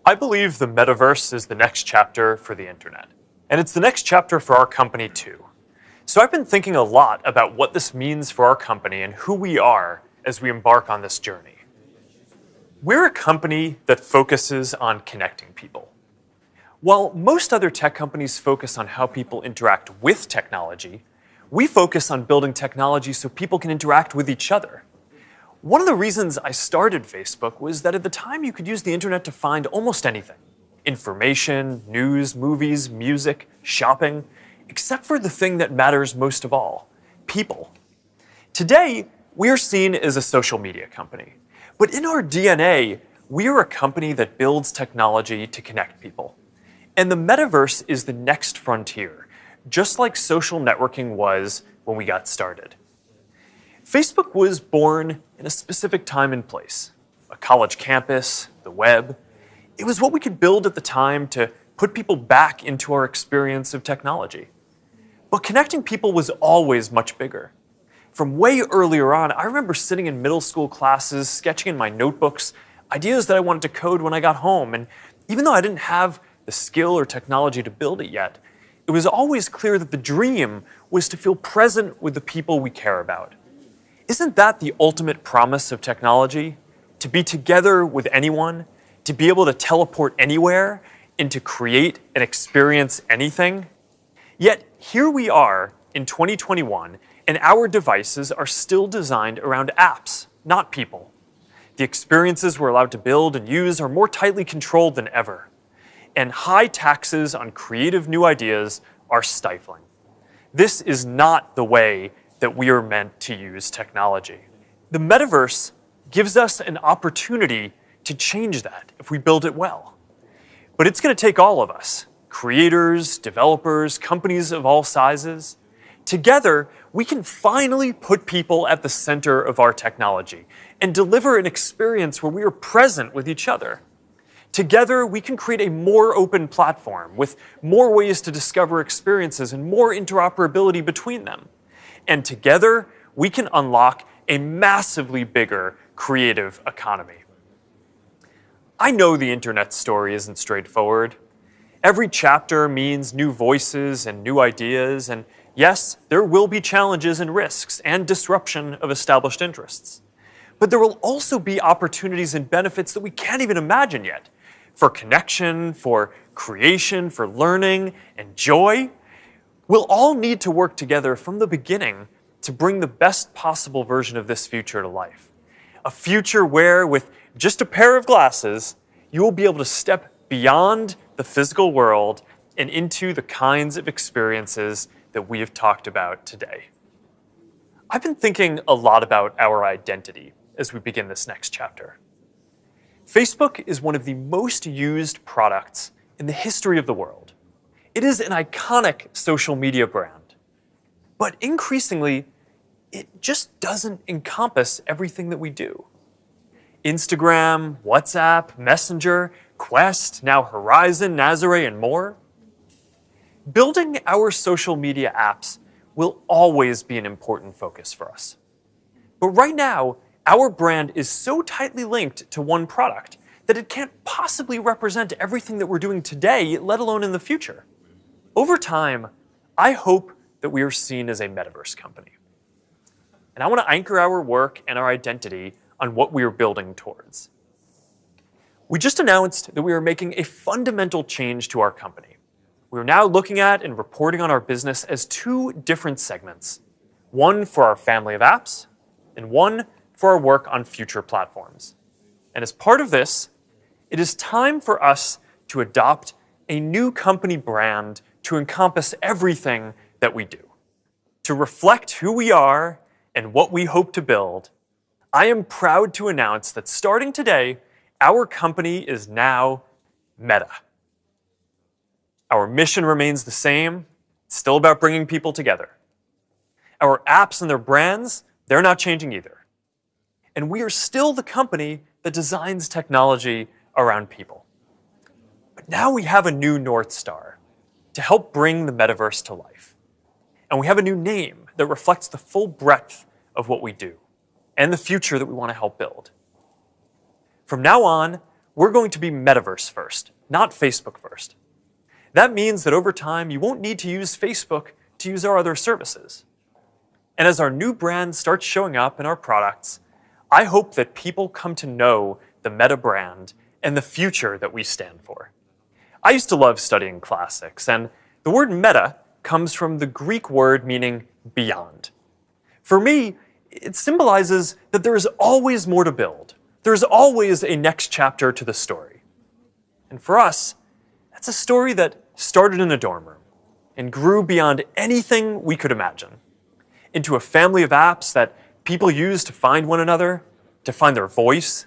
I believe the metaverse is the next chapter for the internet. And it's the next chapter for our company too. So I've been thinking a lot about what this means for our company and who we are as we embark on this journey. We're a company that focuses on connecting people. While most other tech companies focus on how people interact with technology, we focus on building technology so people can interact with each other. One of the reasons I started Facebook was that at the time you could use the internet to find almost anything. Information, news, movies, music, shopping, except for the thing that matters most of all, people. Today, we are seen as a social media company. But in our DNA, we are a company that builds technology to connect people. And the metaverse is the next frontier, just like social networking was when we got started. Facebook was born in a specific time and place, a college campus, the web. It was what we could build at the time to put people back into our experience of technology. But connecting people was always much bigger. From way earlier on, I remember sitting in middle school classes, sketching in my notebooks, ideas that I wanted to code when I got home. And even though I didn't have the skill or technology to build it yet, it was always clear that the dream was to feel present with the people we care about. Isn't that the ultimate promise of technology? To be together with anyone, to be able to teleport anywhere, and to create and experience anything? Yet here we are in 2021, and our devices are still designed around apps, not people. The experiences we're allowed to build and use are more tightly controlled than ever. And high taxes on creative new ideas are stifling. This is not the way that we are meant to use technology. The metaverse gives us an opportunity to change that if we build it well. But it's going to take all of us, creators, developers, companies of all sizes. Together, we can finally put people at the center of our technology and deliver an experience where we are present with each other. Together, we can create a more open platform with more ways to discover experiences and more interoperability between them. And together, we can unlock a massively bigger creative economy. I know the internet story isn't straightforward. Every chapter means new voices and new ideas, and yes, there will be challenges and risks and disruption of established interests. But there will also be opportunities and benefits that we can't even imagine yet. For connection, for creation, for learning, and joy. We'll all need to work together from the beginning to bring the best possible version of this future to life. A future where, with just a pair of glasses, you will be able to step beyond the physical world and into the kinds of experiences that we have talked about today. I've been thinking a lot about our identity as we begin this next chapter. Facebook is one of the most used products in the history of the world. It is an iconic social media brand, but increasingly, it just doesn't encompass everything that we do. Instagram, WhatsApp, Messenger, Quest, now Horizon, Nazare, and more. Building our social media apps will always be an important focus for us. But right now, our brand is so tightly linked to one product that it can't possibly represent everything that we're doing today, let alone in the future. Over time, I hope that we are seen as a metaverse company. And I want to anchor our work and our identity on what we are building towards. We just announced that we are making a fundamental change to our company. We are now looking at and reporting on our business as two different segments. One for our family of apps, and one for our work on future platforms. And as part of this, it is time for us to adopt a new company brand to encompass everything that we do. To reflect who we are and what we hope to build, I am proud to announce that starting today, our company is now Meta. Our mission remains the same. It's still about bringing people together. Our apps and their brands, they're not changing either. And we are still the company that designs technology around people. But now we have a new North Star to help bring the metaverse to life. And we have a new name that reflects the full breadth of what we do and the future that we want to help build. From now on, we're going to be metaverse first, not Facebook first. That means that over time, you won't need to use Facebook to use our other services. And as our new brand starts showing up in our products, I hope that people come to know the Meta brand and the future that we stand for. I used to love studying classics, and the word meta comes from the Greek word meaning beyond. For me, it symbolizes that there is always more to build. There's always a next chapter to the story. And for us, that's a story that started in a dorm room and grew beyond anything we could imagine, into a family of apps that people use to find one another, to find their voice,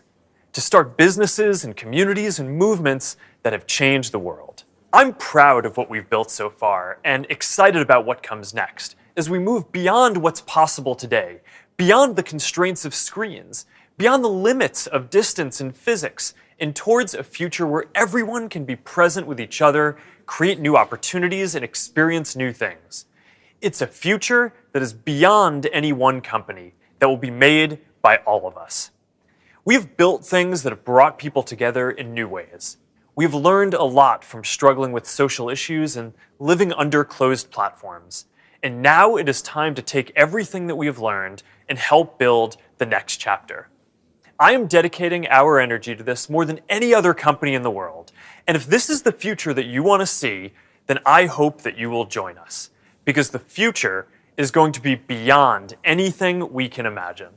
to start businesses and communities and movements that have changed the world. I'm proud of what we've built so far and excited about what comes next as we move beyond what's possible today, beyond the constraints of screens, beyond the limits of distance and physics, and towards a future where everyone can be present with each other, create new opportunities, and experience new things. It's a future that is beyond any one company, that will be made by all of us. We've built things that have brought people together in new ways. We've learned a lot from struggling with social issues and living under closed platforms. And now it is time to take everything that we have learned and help build the next chapter. I am dedicating our energy to this more than any other company in the world. And if this is the future that you want to see, then I hope that you will join us, because the future is going to be beyond anything we can imagine.